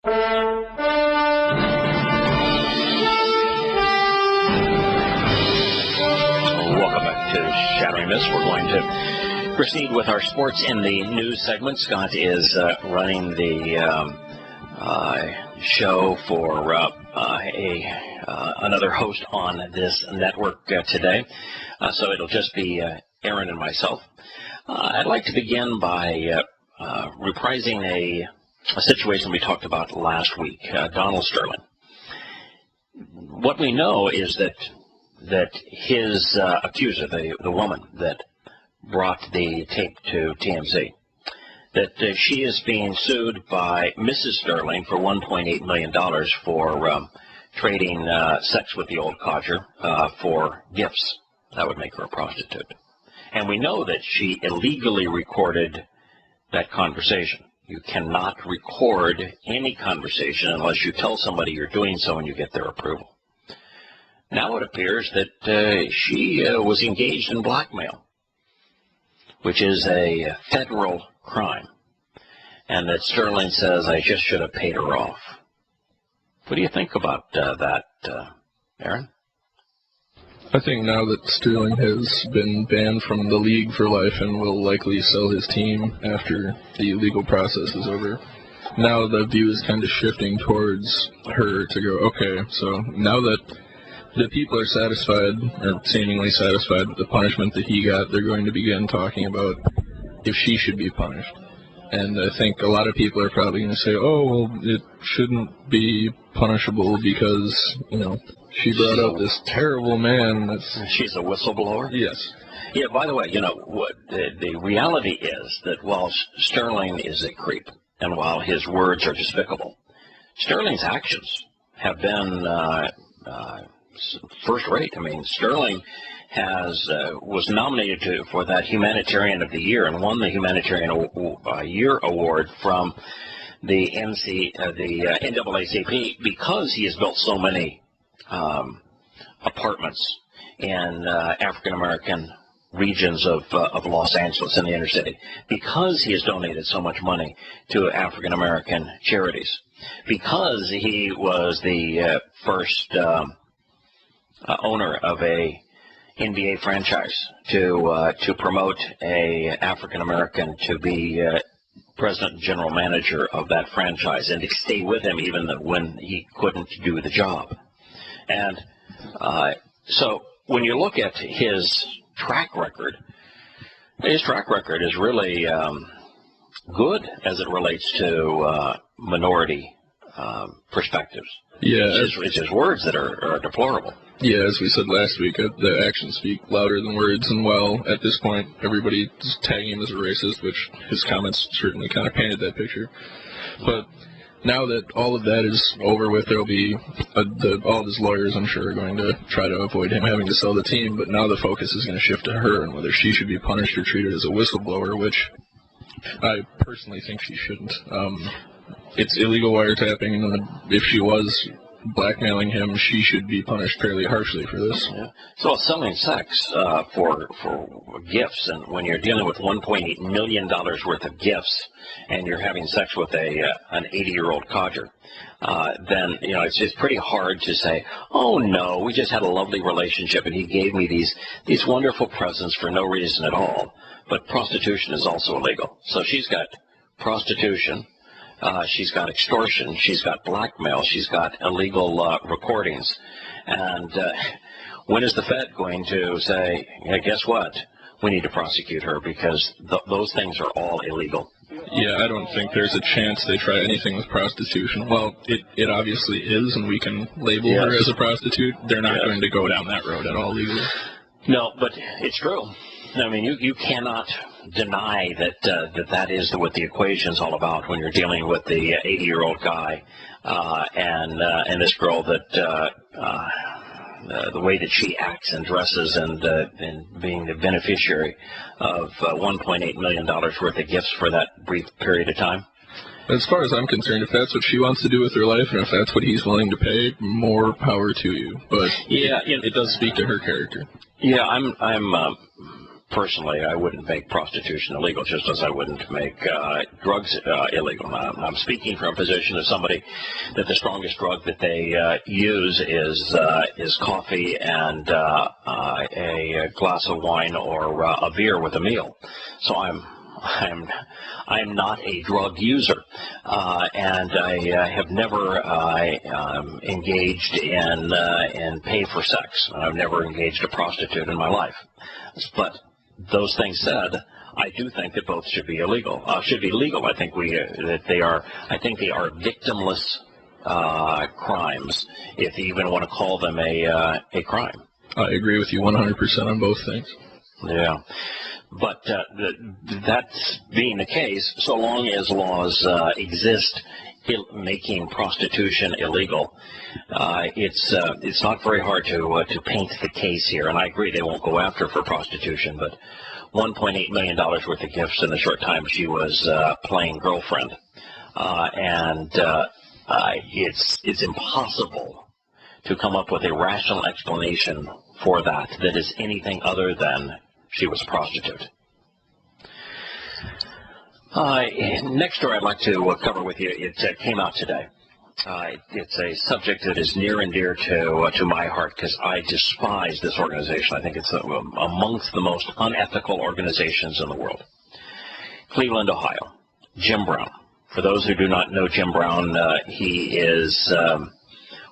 Welcome back to Shattering Myths. We're going to proceed with our sports in the news segment. Scott is running the show for another host on this network today. So it'll just be Aaron and myself. I'd like to begin by reprising a situation we talked about last week, Donald Sterling. What we know is that his accuser, the woman that brought the tape to TMZ, that she is being sued by Mrs. Sterling for $1.8 million for trading sex with the old codger for gifts. That would make her a prostitute. And we know that she illegally recorded that conversation. You cannot record any conversation unless you tell somebody you're doing so and you get their approval. Now it appears that she was engaged in blackmail, which is a federal crime, and that Sterling says, I just should have paid her off. What do you think about that, Aaron? I think now that Sterling has been banned from the league for life and will likely sell his team after the legal process is over, now the view is kind of shifting towards her to go, okay, so now that the people are satisfied, or seemingly satisfied with the punishment that he got, they're going to begin talking about if she should be punished. And I think a lot of people are probably going to say, oh, well, it shouldn't be punishable because, you know, she brought up this terrible man. She's a whistleblower? Yes. Yeah, by the way, you know, what the reality is that while Sterling is a creep, and while his words are despicable, Sterling's actions have been first rate. I mean, Sterling was nominated for that Humanitarian of the Year and won the Humanitarian Year award from the NAACP because he has built so many apartments in African American regions of Los Angeles in the inner city, because he has donated so much money to African American charities, because he was the first owner of a NBA franchise to promote a African American to be president and general manager of that franchise and to stay with him even when he couldn't do the job. And so when you look at his track record is really good as it relates to minority perspectives. Yeah, it's his words that are deplorable. Yeah, as we said last week, the actions speak louder than words, and while at this point everybody is tagging him as a racist, which his comments certainly kind of painted that picture. But now that all of that is over with, there'll be all of his lawyers, I'm sure, are going to try to avoid him having to sell the team, but now the focus is going to shift to her and whether she should be punished or treated as a whistleblower, which I personally think she shouldn't. It's illegal wiretapping, and if she was blackmailing him, she should be punished fairly harshly for this. Yeah. So selling sex for gifts, and when you're dealing with $1.8 million worth of gifts, and you're having sex with an 80-year-old codger, then you know it's pretty hard to say, oh no, we just had a lovely relationship, and he gave me these wonderful presents for no reason at all. But prostitution is also illegal. So she's got prostitution. She's got extortion, she's got blackmail, she's got illegal recordings. And when is the Fed going to say, yeah, guess what? We need to prosecute her because those things are all illegal. Yeah, I don't think there's a chance they try anything with prostitution. Well, it obviously is, and we can label her as a prostitute. They're not going to go down that road at all legally. No, but it's true. I mean, you cannot deny that is what the equation is all about when you're dealing with the 80-year-old guy and this girl that the way that she acts and dresses and being the beneficiary of $1.8 million worth of gifts for that brief period of time. As far as I'm concerned, if that's what she wants to do with her life and if that's what he's willing to pay, more power to you. But yeah, it does speak to her character. Yeah, I'm personally, I wouldn't make prostitution illegal, just as I wouldn't make drugs illegal. Now, I'm speaking from a position of somebody that the strongest drug that they use is coffee and a glass of wine or a beer with a meal. So I'm not a drug user, and I have never engaged in pay for sex. I've never engaged a prostitute in my life. But those things said, I do think that both should be illegal. Should be legal. I think they are victimless crimes, if you even want to call them a crime. I agree with you 100% on both things. Yeah. But that's being the case, so long as laws exist making prostitution illegal, it's not very hard to paint the case here. And I agree they won't go after for prostitution, but $1.8 million worth of gifts in the short time she was playing girlfriend, and it's impossible to come up with a rational explanation for that is anything other than she was a prostitute. Next story I'd like to cover with you, it came out today. It's a subject that is near and dear to my heart because I despise this organization. I think it's amongst the most unethical organizations in the world. Cleveland, Ohio. Jim Brown. For those who do not know Jim Brown, he is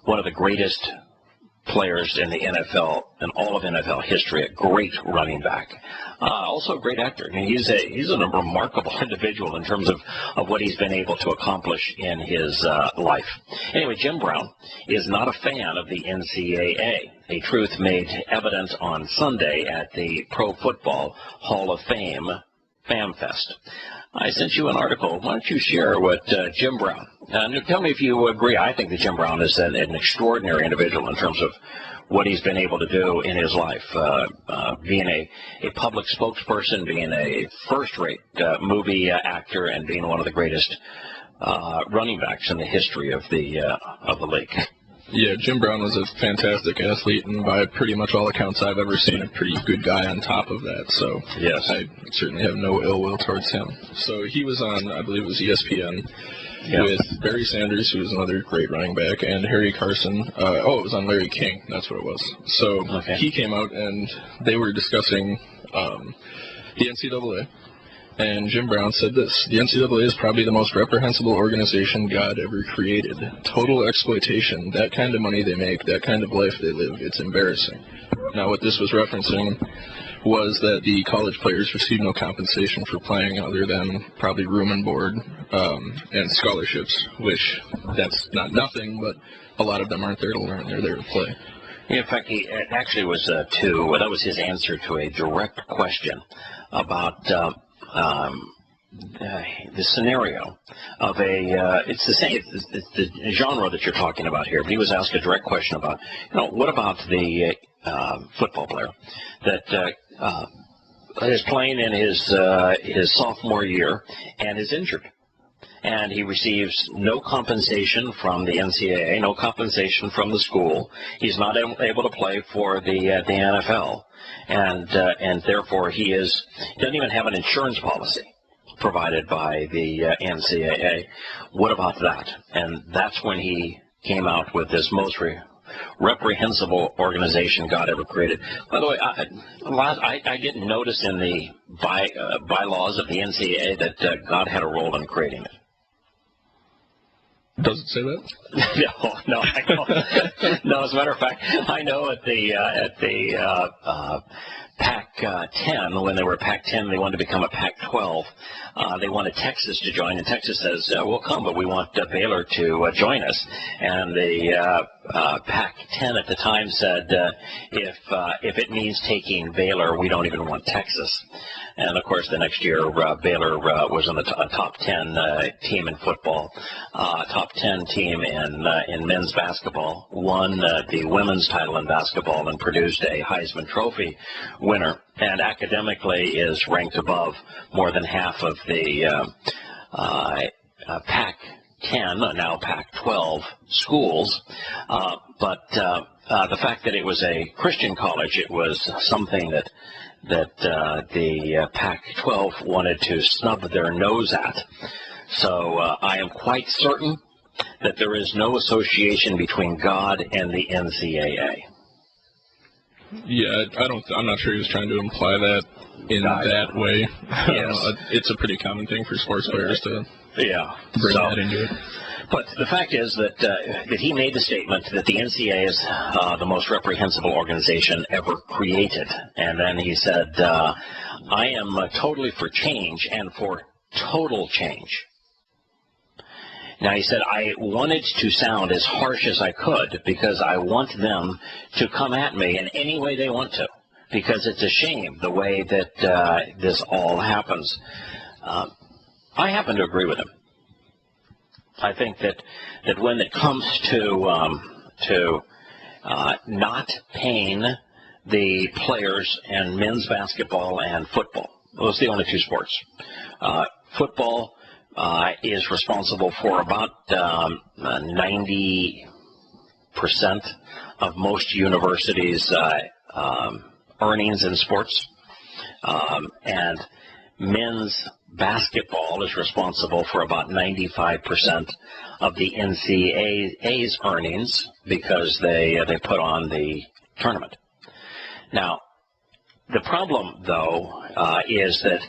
one of the greatest players in the NFL, in all of NFL history, a great running back. Also a great actor. I mean, he's a remarkable individual in terms of what he's been able to accomplish in his life. Anyway, Jim Brown is not a fan of the NCAA, a truth made evident on Sunday at the Pro Football Hall of Fame FamFest. I sent you an article. Why don't you share what Jim Brown, tell me if you agree. I think that Jim Brown is an extraordinary individual in terms of what he's been able to do in his life, being a public spokesperson, being a first-rate movie actor, and being one of the greatest running backs in the history of the league. Yeah, Jim Brown was a fantastic athlete, and by pretty much all accounts I've ever seen, a pretty good guy on top of that. So yes, I certainly have no ill will towards him. So he was on, I believe it was ESPN, with Barry Sanders, who was another great running back, and Harry Carson. It was on Larry King. That's what it was. So He came out, and they were discussing the NCAA. And Jim Brown said this: the NCAA is probably the most reprehensible organization God ever created. Total exploitation. That kind of money they make, that kind of life they live, it's embarrassing. Now, what this was referencing was that the college players receive no compensation for playing other than probably room and board and scholarships, which that's not nothing, but a lot of them aren't there to learn. They're there to play. In fact, it actually was that was his answer to a direct question about the scenario of it's the same, it's the genre that you're talking about here, but he was asked a direct question about, what about the football player that is playing in his sophomore year and is injured, and he receives no compensation from the NCAA, no compensation from the school. He's not able to play for the NFL, and therefore he doesn't even have an insurance policy provided by the NCAA. What about that? And that's when he came out with this most reprehensible organization God ever created. By the way, I didn't notice in the bylaws of the NCAA that God had a role in creating it. Does it say that? No, I don't. No, as a matter of fact, I know at the Pac-10, when they were Pac-10, they wanted to become a Pac-12. They wanted Texas to join, and Texas says, we'll come, but we want Baylor to join us. And the Pac-10 at the time said, if it means taking Baylor, we don't even want Texas. And, of course, the next year, Baylor was on the top 10 team in football, top 10 team in men's basketball, won the women's title in basketball, and produced a Heisman Trophy winner, and academically is ranked above more than half of the Pac-10, now Pac-12 schools. But the fact that it was a Christian college, it was something that the Pac-12 wanted to snub their nose at. So I am quite certain that there is no association between God and the NCAA. Yeah, I'm not sure he was trying to imply that in that way. Yes. It's a pretty common thing for sports players to bring that into it. But the fact is that he made the statement that the NCAA is the most reprehensible organization ever created. And then he said, I am totally for change and for total change. Now, he said, I wanted to sound as harsh as I could because I want them to come at me in any way they want to, because it's a shame the way that this all happens. I happen to agree with him. I think that when it comes to not paying the players in men's basketball and football, those are the only two sports. Football is responsible for about 90% of most universities' earnings in sports, and men's basketball is responsible for about 95% of the NCAA's earnings because they put on the tournament. Now, the problem, though, is that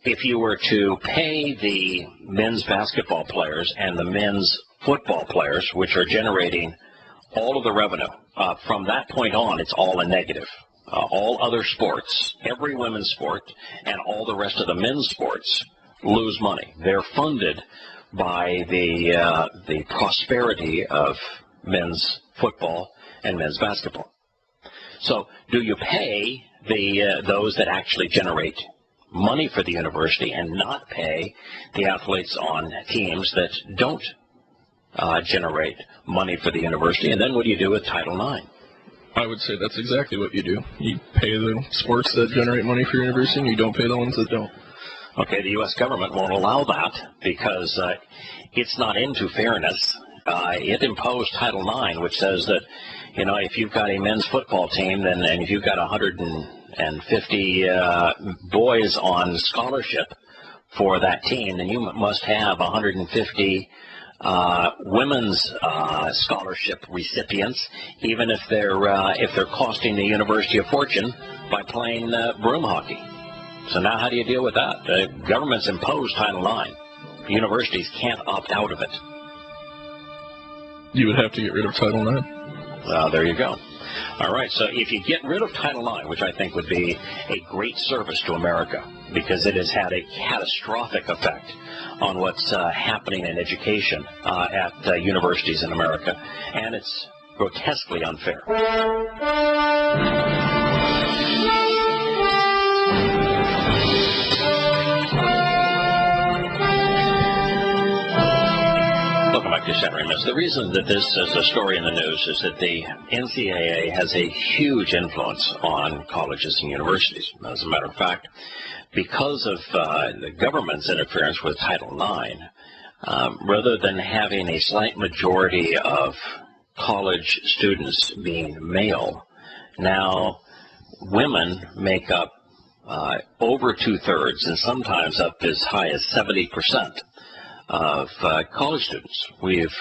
if you were to pay the men's basketball players and the men's football players, which are generating all of the revenue, from that point on, it's all a negative. All other sports, every women's sport, and all the rest of the men's sports lose money. They're funded by the prosperity of men's football and men's basketball. So, do you pay those that actually generate money for the university and not pay the athletes on teams that don't generate money for the university? And then what do you do with Title IX? I would say that's exactly what you do. You pay the sports that generate money for your university, and you don't pay the ones that don't. Okay, the U.S. government won't allow that because it's not into fairness. It imposed Title IX, which says that, if you've got a men's football team, and if you've got 150 boys on scholarship for that team, then you must have 150 women's scholarship recipients, even if they're costing the university a fortune by playing broom hockey. So now how do you deal with that? The government's imposed Title IX. The universities can't opt out of it. You would have to get rid of Title IX. There you go. All right, so if you get rid of Title IX, which I think would be a great service to America, because it has had a catastrophic effect on what's happening in education at universities in America, and it's grotesquely unfair. Welcome back to Shattering Myths. The reason that this is a story in the news is that the NCAA has a huge influence on colleges and universities. As a matter of fact, because of the government's interference with Title IX, rather than having a slight majority of college students being male, now women make up over 2/3 and sometimes up as high as 70% of college students. We've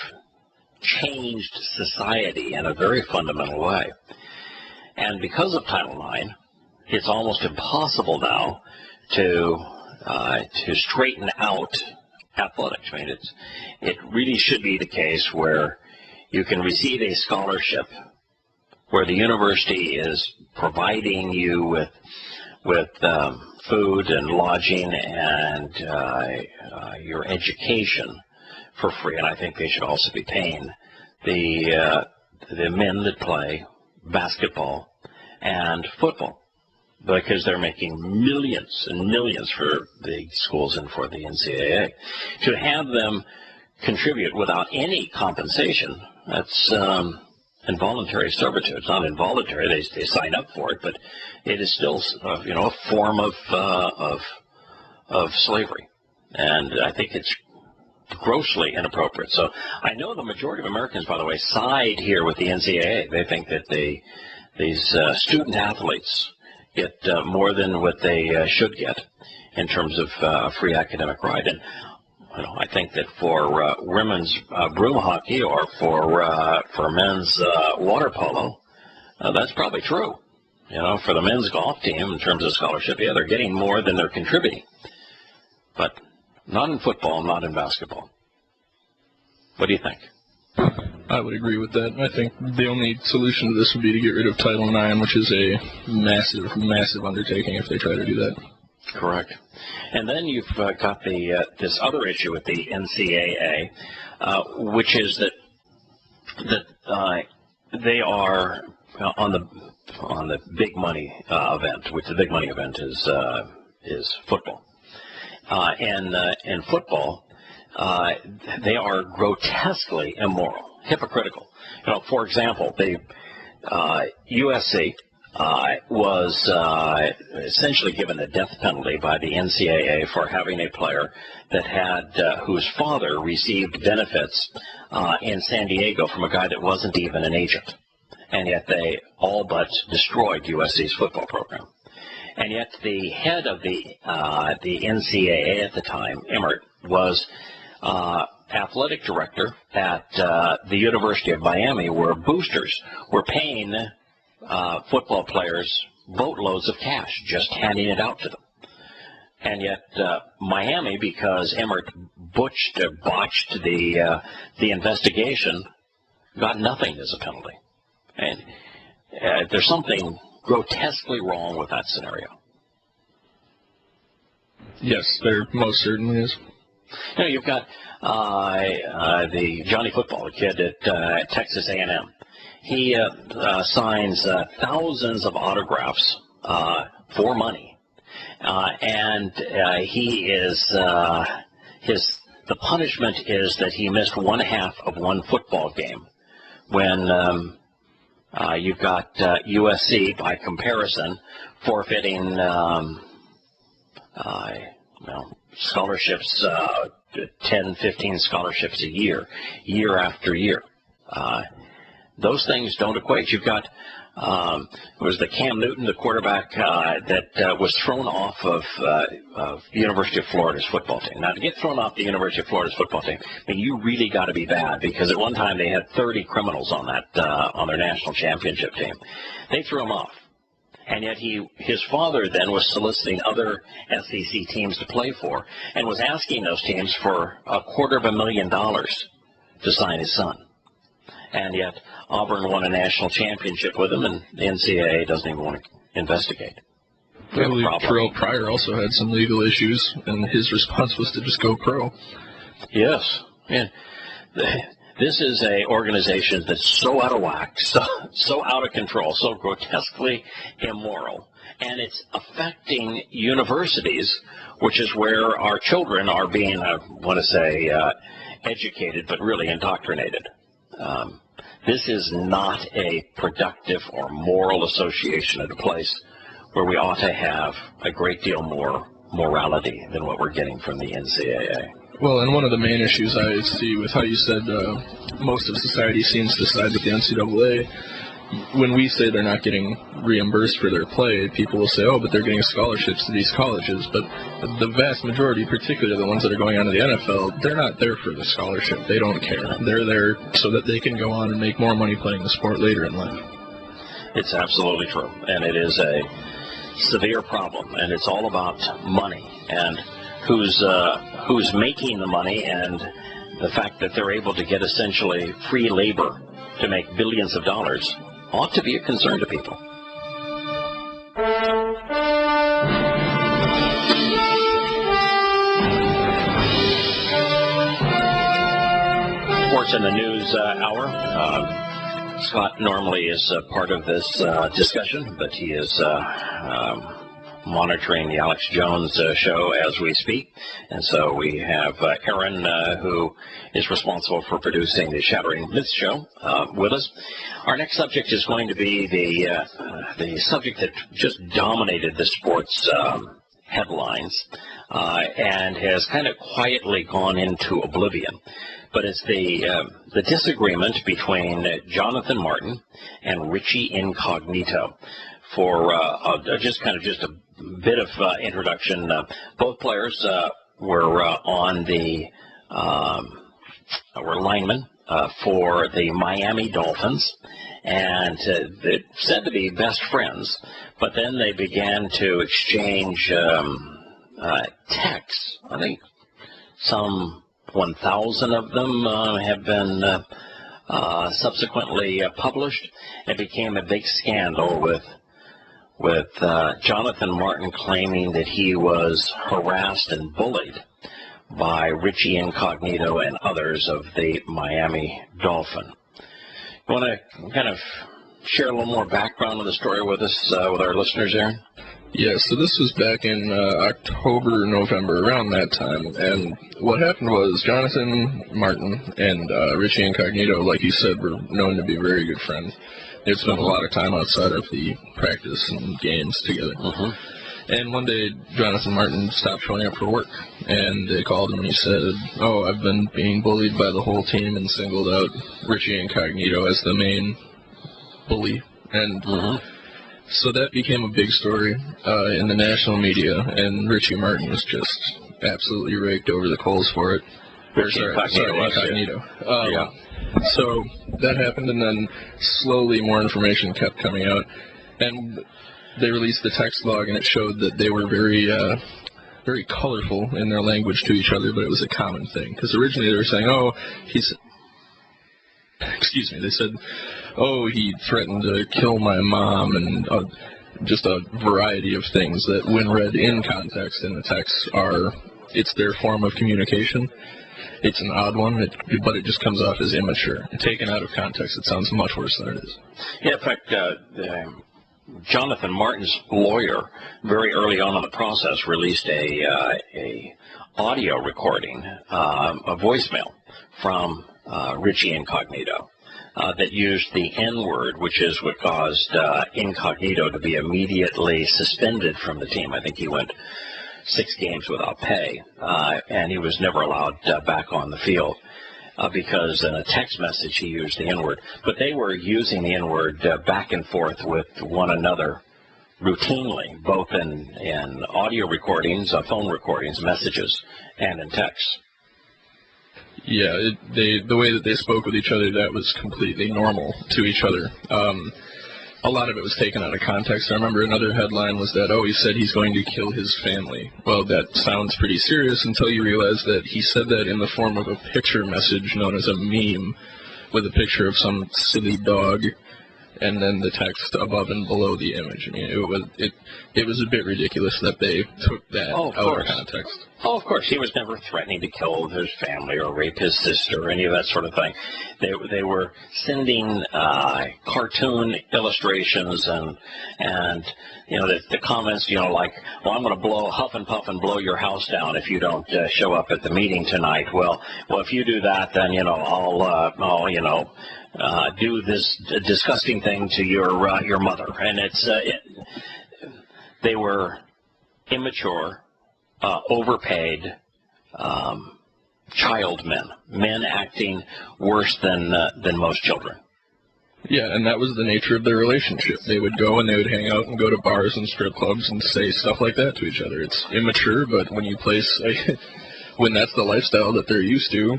changed society in a very fundamental way. And because of Title IX, it's almost impossible now to straighten out athletics. I mean, it really should be the case where you can receive a scholarship where the university is providing you with food and lodging and your education for free, and I think they should also be paying the men that play basketball and football, because they're making millions and millions for the schools and for the NCAA. To have them contribute without any compensation, that's involuntary servitude. It's not involuntary; they sign up for it, but it is still, a form of slavery. And I think it's grossly inappropriate. So I know the majority of Americans, by the way, side here with the NCAA. They think that these student athletes get more than what they should get in terms of free academic ride. And I think that for women's broom hockey or for men's water polo, that's probably true. For the men's golf team, in terms of scholarship, yeah, they're getting more than they're contributing. But not in football, not in basketball. What do you think? I would agree with that. I think the only solution to this would be to get rid of Title IX, which is a massive, massive undertaking if they try to do that. Correct. And then you've got this other issue with the NCAA, which is that they are on the big money event, which the big money event is football. And in football, they are grotesquely immoral, hypocritical. For example, the USC was essentially given the death penalty by the NCAA for having a player that had whose father received benefits in San Diego from a guy that wasn't even an agent, and yet they all but destroyed USC's football program. And yet the head of the NCAA at the time, Emmert, was athletic director at the University of Miami, where boosters were paying football players boatloads of cash, just handing it out to them. And yet Miami, because Emmert botched the investigation, got nothing as a penalty. And there's something grotesquely wrong with that scenario. Yes, there most certainly is. You've got the Johnny Football, the kid at Texas A&M. He signs thousands of autographs for money, and he is the punishment is that he missed one half of one football game. When you've got USC, by comparison, forfeiting scholarships, 10, 15 scholarships a year after year. Those things don't equate. You've got, it was the Cam Newton, the quarterback that was thrown off of the University of Florida's football team. Now, to get thrown off the University of Florida's football team, I mean, you really got to be bad, because at one time they had 30 criminals on on their national championship team. They threw him off. And yet his father then was soliciting other SEC teams to play for, and was asking those teams for $250,000 to sign his son. And yet Auburn won a national championship with him, and the NCAA doesn't even want to investigate. I believe Terrell Pryor also had some legal issues, and his response was to just go pro. Yes. And this is an organization that's so out of whack, so out of control, so grotesquely immoral, and it's affecting universities, which is where our children are being, I want to say, educated, but really indoctrinated. This is not a productive or moral association at a place where we ought to have a great deal more morality than what we're getting from the NCAA. Well, and one of the main issues I see with how you said most of society seems to side with the NCAA, when we say they're not getting reimbursed for their play, people will say, oh, but they're getting scholarships to these colleges. But the vast majority, particularly the ones that are going on to the NFL, they're not there for the scholarship. They don't care. They're there so that they can go on and make more money playing the sport later in life. It's absolutely true, and it is a severe problem, and it's all about money and who's making the money, and the fact that they're able to get essentially free labor to make billions of dollars ought to be a concern to people. Sports in the News Hour. Scott normally is part of this discussion, but he is monitoring the Alex Jones show as we speak. And so we have Aaron, who is responsible for producing the Shattering Myths show, with us. Our next subject is going to be the subject that just dominated the sports headlines and has kind of quietly gone into oblivion. But it's the disagreement between Jonathan Martin and Richie Incognito. For just a bit of introduction, both players were on the were linemen for the Miami Dolphins, and they're said to be best friends. But then they began to exchange texts. I think some 1,000 of them have been subsequently published. It became a big scandal with Jonathan Martin claiming that he was harassed and bullied by Richie Incognito and others of the Miami Dolphin. You want to kind of share a little more background of the story with us, with our listeners, Aaron? Yeah, so this was back in October, November, around that time. And what happened was Jonathan Martin and Richie Incognito, like you said, were known to be very good friends. They spent a lot of time outside of the practice and games together. And one day, Jonathan Martin stopped showing up for work, and they called him and he said, "Oh, I've been being bullied by the whole team," and singled out Richie Incognito as the main bully. And so that became a big story in the national media, and Richie Martin was just absolutely raked over the coals for it. Incognito. So that happened, and then slowly more information kept coming out, and they released the text log, and it showed that they were very colorful in their language to each other, but it was a common thing. Because originally they were saying, they said, "Oh, he threatened to kill my mom," and just a variety of things that, when read in context in the text, it's their form of communication. It's an odd one, but it just comes off as immature. Taken out of context, it sounds much worse than it is. Yeah, in fact, Jonathan Martin's lawyer, very early on in the process, released a audio recording, a voicemail from Richie Incognito that used the N-word, which is what caused Incognito to be immediately suspended from the team. I think he went 6 games without pay, and he was never allowed back on the field because in a text message he used the N-word. But they were using the N-word back and forth with one another routinely, both in audio recordings, phone recordings, messages, and in text. Yeah, the way that they spoke with each other, that was completely normal to each other. A lot of it was taken out of context. I remember another headline was that, "Oh, he said he's going to kill his family." Well, that sounds pretty serious until you realize that he said that in the form of a picture message known as a meme, with a picture of some silly dog, and then the text above and below the image. I mean, it was a bit ridiculous that they took that out of context. Oh, of course. He was never threatening to kill his family or rape his sister or any of that sort of thing. They were sending cartoon illustrations and the comments, like, "Well, I'm going to huff and puff and blow your house down if you don't show up at the meeting tonight. Well, if you do that, then I'll do this disgusting thing to your mother." And they were immature, overpaid child men acting worse than most children. Yeah, and that was the nature of their relationship. They would go and they would hang out and go to bars and strip clubs and say stuff like that to each other. It's immature, but when when that's the lifestyle that they're used to,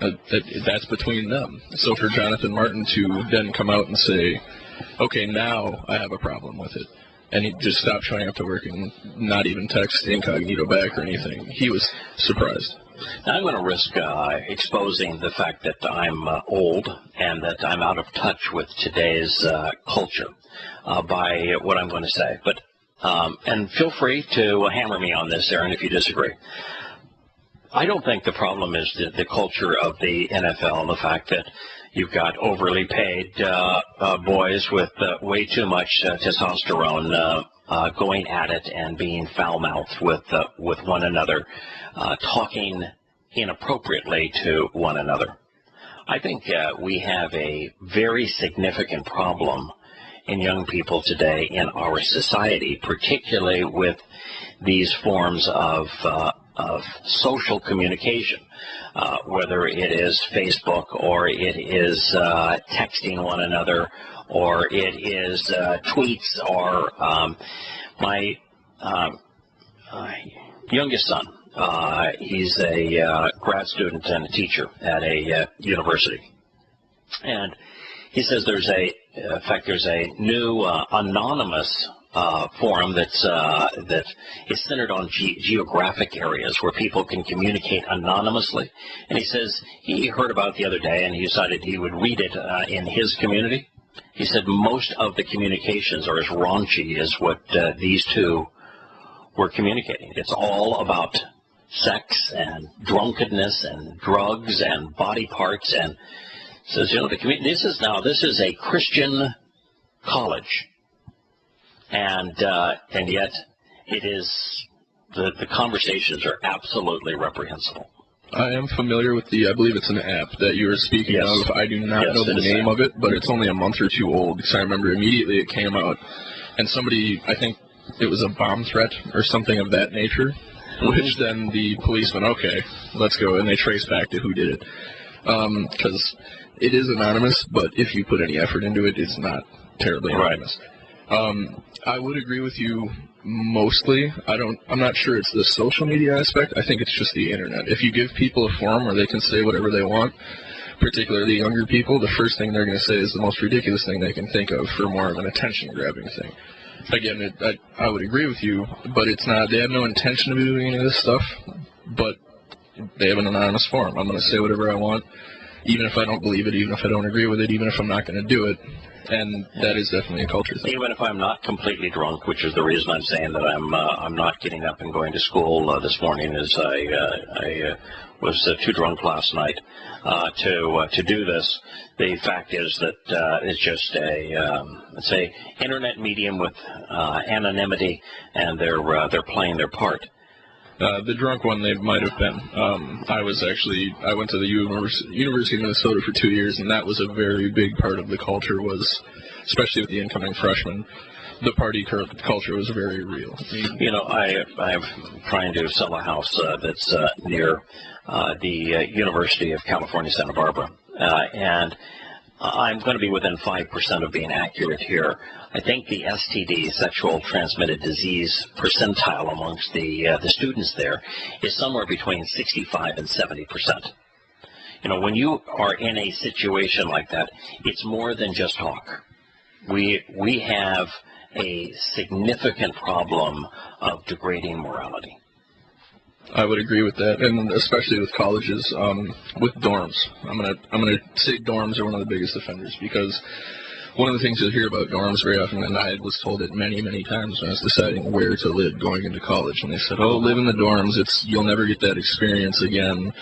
that's between them. So for Jonathan Martin to then come out and say, "Okay, now I have a problem with it," and he just stopped showing up to work and not even text Incognito back or anything, he was surprised. Now, I'm going to risk exposing the fact that I'm old and that I'm out of touch with today's culture by what I'm going to say. But and feel free to hammer me on this, Aaron, if you disagree. I don't think the problem is the culture of the NFL and the fact that you've got overly paid boys with way too much testosterone going at it and being foul-mouthed with one another, talking inappropriately to one another. I think we have a very significant problem in young people today in our society, particularly with these forms of social communication, whether it is Facebook or it is texting one another or it is tweets or my youngest son. He's a grad student and a teacher at a university. And he says there's a new anonymous forum that is centered on geographic areas where people can communicate anonymously. And he says he heard about it the other day and he decided he would read it in his community. He said most of the communications are as raunchy as what these two were communicating. It's all about sex and drunkenness and drugs and body parts, and says, this is a Christian college, and yet it is the conversations are absolutely reprehensible. I am familiar with I believe it's an app that you were speaking of. I do not know the name of it, but it's only a month or two old, because I remember immediately it came out, and somebody, I think it was a bomb threat or something of that nature, which then the police went, okay, let's go, and they trace back to who did it. Because it is anonymous, but if you put any effort into it, it's not terribly anonymous. I would agree with you mostly. I'm not sure it's the social media aspect. I think it's just the internet. If you give people a forum where they can say whatever they want, particularly younger people, the first thing they're going to say is the most ridiculous thing they can think of for more of an attention-grabbing thing. Again, I would agree with you, but it's not. They have no intention of doing any of this stuff, but they have an anonymous forum. I'm going to say whatever I want, even if I don't believe it, even if I don't agree with it, even if I'm not going to do it. And that is definitely a culture thing. Even if I'm not completely drunk, which is the reason I'm saying that I'm not getting up and going to school this morning, is I was too drunk last night to do this. The fact is that it's just it's a internet medium with anonymity, and they're playing their part. The drunk one, they might have been. I went to the University of Minnesota for 2 years, and that was a very big part of the culture, was, especially with the incoming freshmen, the party culture was very real. You know, I'm trying to sell a house that's near the University of California, Santa Barbara, and I'm going to be within 5% of being accurate here. I think the STD, sexual transmitted disease percentile amongst the students there is somewhere between 65 and 70%. You know, when you are in a situation like that, it's more than just talk. We have a significant problem of degrading morality. I would agree with that, and especially with colleges, with dorms. I'm gonna say dorms are one of the biggest offenders, because one of the things you'll hear about dorms very often, and I was told it many, many times when I was deciding where to live going into college, and they said, oh, live in the dorms, you'll never get that experience again.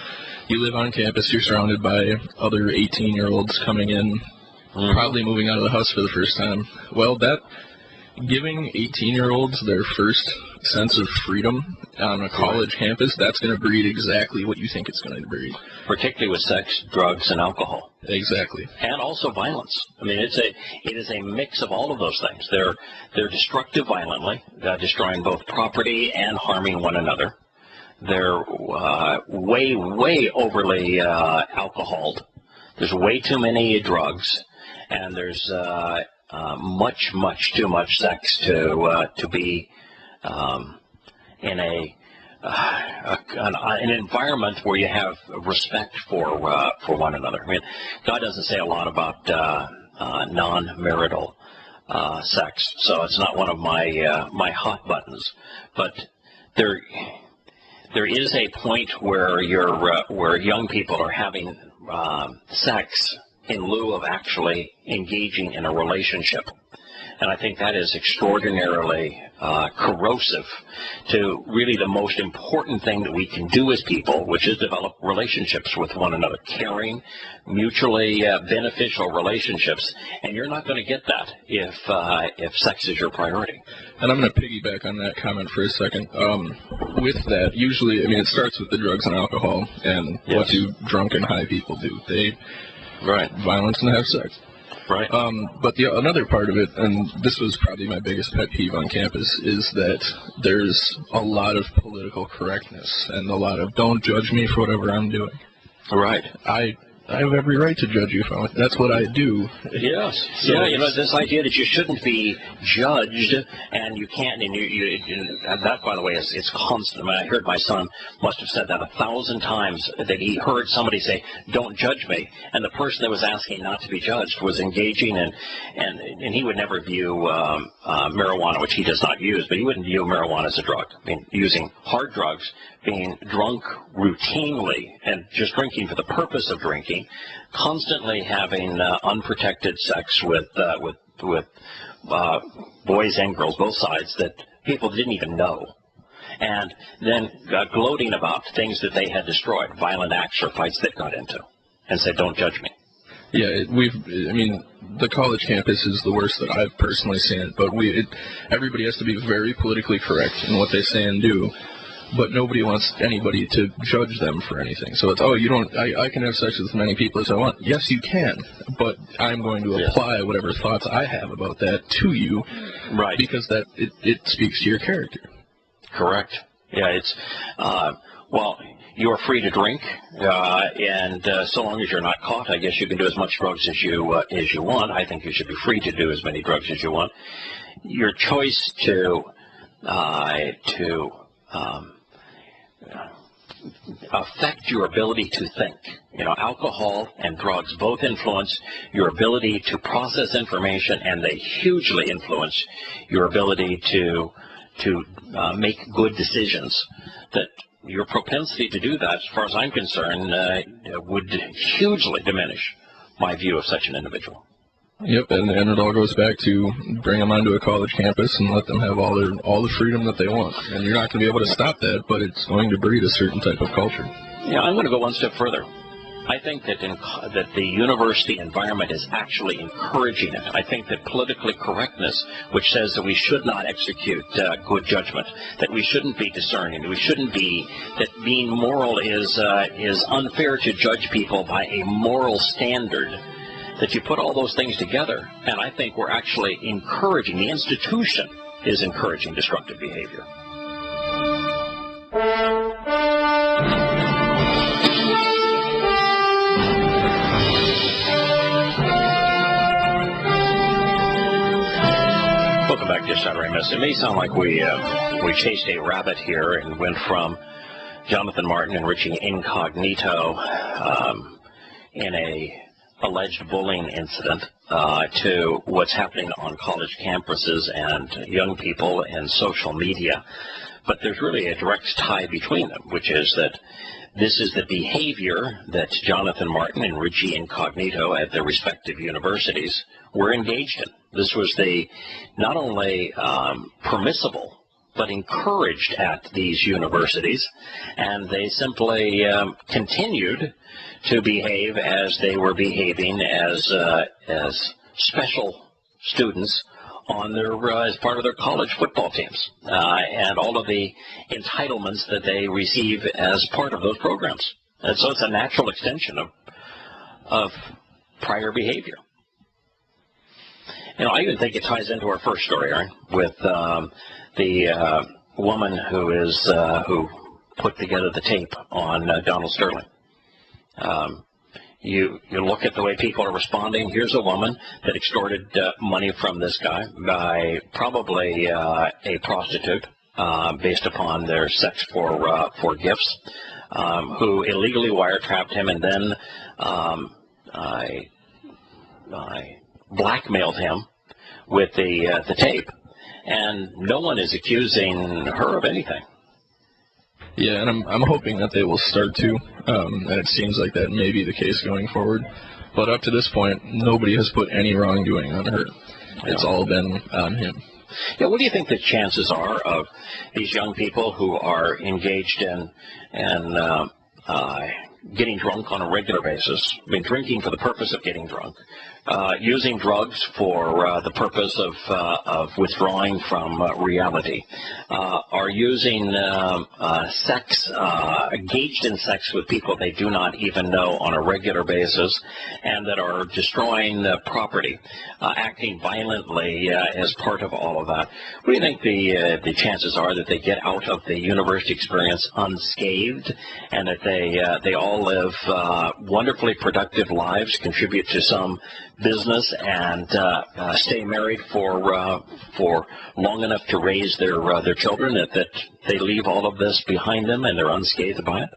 You live on campus, you're surrounded by other 18-year-olds coming in, probably moving out of the house for the first time. Well, giving 18-year-olds their first sense of freedom on a college campus, that's going to breed exactly what you think it's going to breed. Particularly with sex, drugs, and alcohol. Exactly. And also violence. I mean, it is a mix of all of those things. They're destructive violently, destroying both property and harming one another. They're way overly alcoholed. There's way too many drugs, and there's much too much sex to be in an environment where you have respect for one another. I mean, God doesn't say a lot about non-marital sex, so it's not one of my hot buttons. But there is a point where where young people are having sex in lieu of actually engaging in a relationship. And I think that is extraordinarily corrosive to really the most important thing that we can do as people, which is develop relationships with one another, caring, mutually beneficial relationships. And you're not going to get that if sex is your priority. And I'm going to piggyback on that comment for a second. With that, usually, I mean, it starts with the drugs and alcohol, and what do drunk and high people do? They violence and have sex. Right. But another part of it, and this was probably my biggest pet peeve on campus, is that there's a lot of political correctness and a lot of don't judge me for whatever I'm doing. Right. I have every right to judge you for that's what I do. Yes. So yeah, this idea that you shouldn't be judged and you can't, and that, by the way, it's constant. I mean, I heard my son must have said that 1,000 times, that he heard somebody say, don't judge me. And the person that was asking not to be judged was engaging, and he would never view marijuana, which he does not use, but he wouldn't view marijuana as a drug. I mean, using hard drugs, being drunk routinely, and just drinking for the purpose of drinking, constantly having unprotected sex with boys and girls, both sides, that people didn't even know, and then gloating about things that they had destroyed, violent acts or fights they got into, and said, don't judge me. Yeah, the college campus is the worst that I've personally seen it, but everybody has to be very politically correct in what they say and do. But nobody wants anybody to judge them for anything. So it's, I can have sex with as many people as I want. Yes, you can, but I'm going to apply whatever thoughts I have about that to you. Right. Because it speaks to your character. Correct. Yeah, it's, you're free to drink, and so long as you're not caught, I guess you can do as much drugs as you want. I think you should be free to do as many drugs as you want. Your choice to affect your ability to think. Alcohol and drugs both influence your ability to process information, and they hugely influence your ability to make good decisions. That your propensity to do that, as far as I'm concerned, would hugely diminish my view of such an individual. Yep, and it all goes back to bring them onto a college campus and let them have all the freedom that they want. And you're not going to be able to stop that, but it's going to breed a certain type of culture. Yeah, I'm going to go one step further. I think that the university environment is actually encouraging it. I think that politically correctness, which says that we should not execute good judgment, that we shouldn't be discerning, that being moral is unfair to judge people by a moral standard, that you put all those things together, and I think we're actually encouraging, the institution is encouraging destructive behavior. Welcome back to Shattering Myths. It may sound like we chased a rabbit here and went from Jonathan Martin and Richie Incognito in a alleged bullying incident to what's happening on college campuses and young people and social media. But there's really a direct tie between them, which is that this is the behavior that Jonathan Martin and Richie Incognito at their respective universities were engaged in. This was not only permissible, but encouraged at these universities, and they simply continued to behave as they were behaving as special students on their as part of their college football teams, and all of the entitlements that they receive as part of those programs. And so it's a natural extension of prior behavior. I even think it ties into our first story, Aaron, with the woman who put together the tape on Donald Sterling. You look at the way people are responding. Here's a woman that extorted money from this guy by probably a prostitute based upon their sex for gifts, who illegally wiretapped him and then I blackmailed him with the tape, and no one is accusing her of anything. Yeah, and I'm hoping that they will start to, and it seems like that may be the case going forward. But up to this point, nobody has put any wrongdoing on her. It's all been on him. Yeah, what do you think the chances are of these young people who are engaged in getting drunk on a regular basis, drinking for the purpose of getting drunk, using drugs for the purpose of withdrawing from reality, are using sex, engaged in sex with people they do not even know on a regular basis, and that are destroying property, acting violently as part of all of that. What do you think the chances are that they get out of the university experience unscathed, and that they all live wonderfully productive lives, contribute to some business, and stay married for long enough to raise their children, that they leave all of this behind them and they're unscathed by it?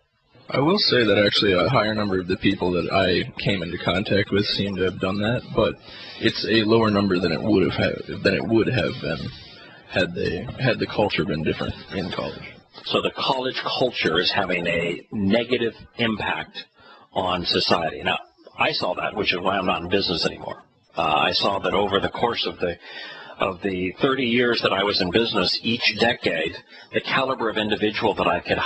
I will say that actually a higher number of the people that I came into contact with seem to have done that, but it's a lower number than it would have been had the culture been different in college. So the college culture is having a negative impact on society. Now, I saw that, which is why I'm not in business anymore. I saw that over the course of the 30 years that I was in business, each decade, the caliber of individual that I could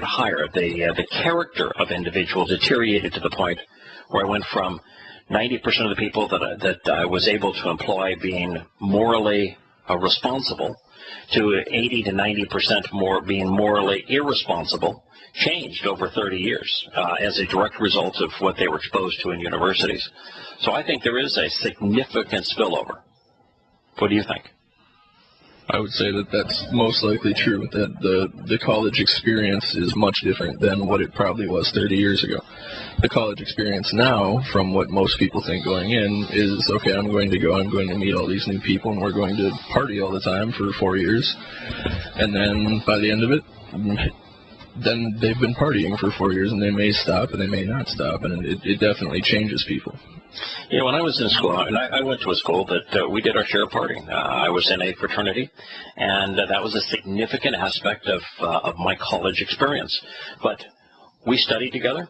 hire, the character of individual deteriorated to the point where I went from 90% of the people that I was able to employ being morally responsible to 80 to 90% more being morally irresponsible. Changed over 30 years as a direct result of what they were exposed to in universities. So I think there is a significant spillover. What do you think? I would say that that's most likely true, that the college experience is much different than what it probably was 30 years ago. The college experience now, from what most people think going in, is, okay, I'm going to meet all these new people, and we're going to party all the time for 4 years. And then by the end of it, then they've been partying for 4 years, and they may stop and they may not stop, and it definitely changes people. Yeah, when I was in school, and I went to a school that we did our share of partying. I was in a fraternity, and that was a significant aspect of my college experience. But we studied together.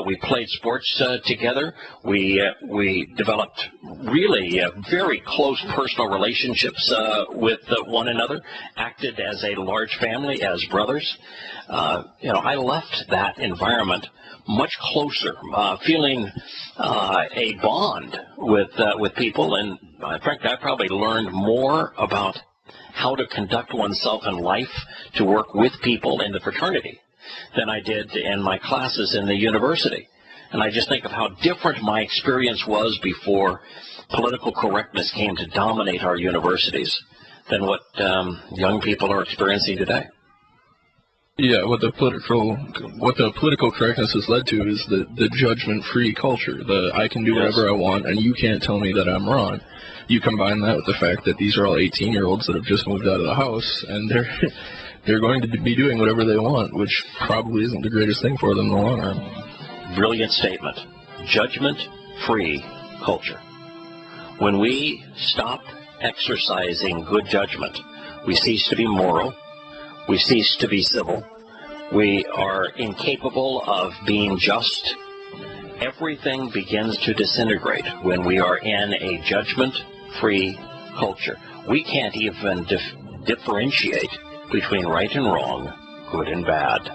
We played sports together. We developed really very close personal relationships with one another, acted as a large family, as brothers. I left that environment much closer, feeling a bond with people, and frankly, I probably learned more about how to conduct oneself in life, to work with people in the fraternity, than I did in my classes in the university. And I just think of how different my experience was before political correctness came to dominate our universities than what young people are experiencing today. Yeah, what the political correctness has led to is the judgment-free culture. I can do whatever I want, and you can't tell me that I'm wrong. You combine that with the fact that these are all 18-year-olds that have just moved out of the house, and they're going to be doing whatever they want, which probably isn't the greatest thing for them in the long run. Brilliant statement. Judgment-free culture. When we stop exercising good judgment, we cease to be moral. We cease to be civil. We are incapable of being just. Everything begins to disintegrate when we are in a judgment-free culture. We can't even differentiate between right and wrong, good and bad.